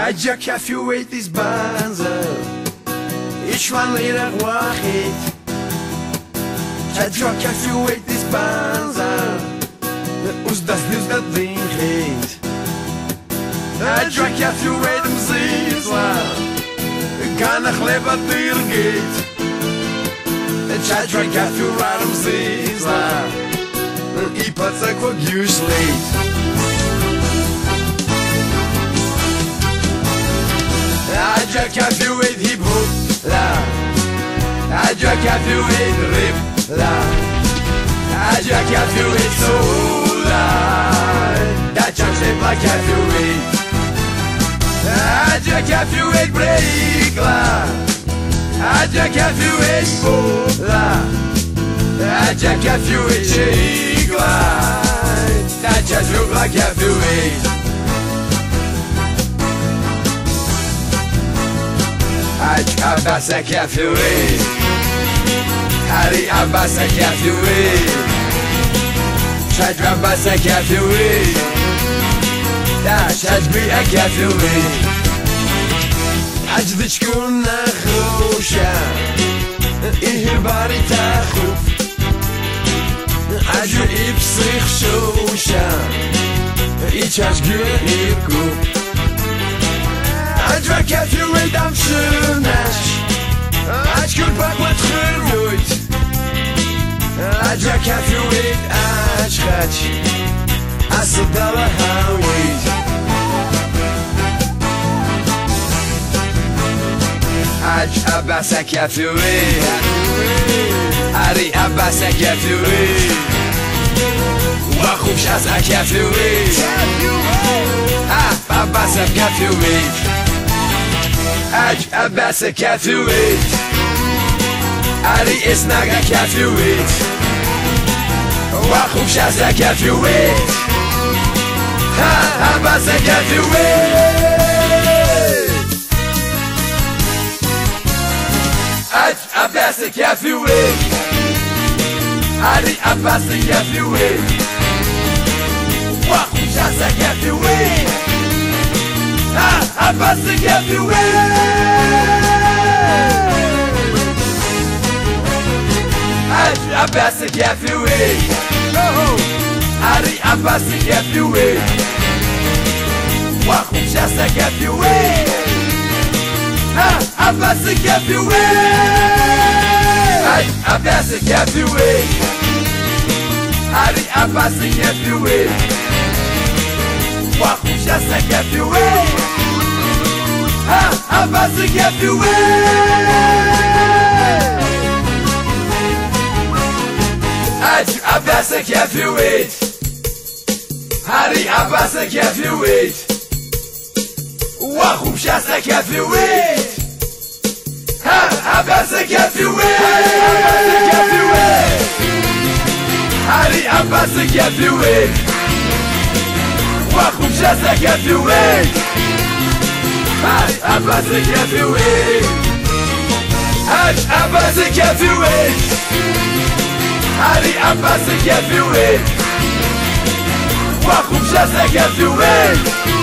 عجاك في ويت زبانزر إشوان ليرق واحد عجاك في ويت زبانزر وزدس نزدت دينخيت عجاك في ويت مزيزلا كان خليبة ديرقيت عجاك في ويت مزيزلا I patrzę jak już lejt Ajak jak wait hip hop la Ajak jak wait rip la Ajak jak wait soul la Ajak shape like jak wait Ajak jak wait break la Ajak jak wait pop la Ajak jak wait shake la Ajak look like jak wait Abkhazian Song Hari Abkhazian Song Şad Abkhazian Song Da şad Abkhazian Song Acdı çkuna خوشا İhir bari takhuf Acı ipsik şuşa İç aşkı irkup Ajak ya fi wait am schönasch Ajkul bakmat khirut Ajak ya fi wait ashkhach Asdala hawit Abkhazian ya fi wait Ari Abkhazian ya fi wait Wa khub shazak ya fi wait Abkhazian ya fi wait Abkhazian Song Ari Isnaga Song Wachum Shaza Song Abkhazian Song Abkhazian Song Ari Abkhazian Song Wachum Shaza Song Abkhazian Song Abkhazian Song Ari Abkhazian Song Wachum Shaza Song Abkhazian Song Abkhazian Song Ari Abkhazian Song Wachum Shaza Song Abkhazian Song Abkhazian Song Hari Abkhazian Song Wachum Shaza Song Abkhazian Song Hari Abkhazian Song Wachum Shaza Song Abkhazian Song Abkhazian Song Hari Abkhazian Song Wachum Shaza Song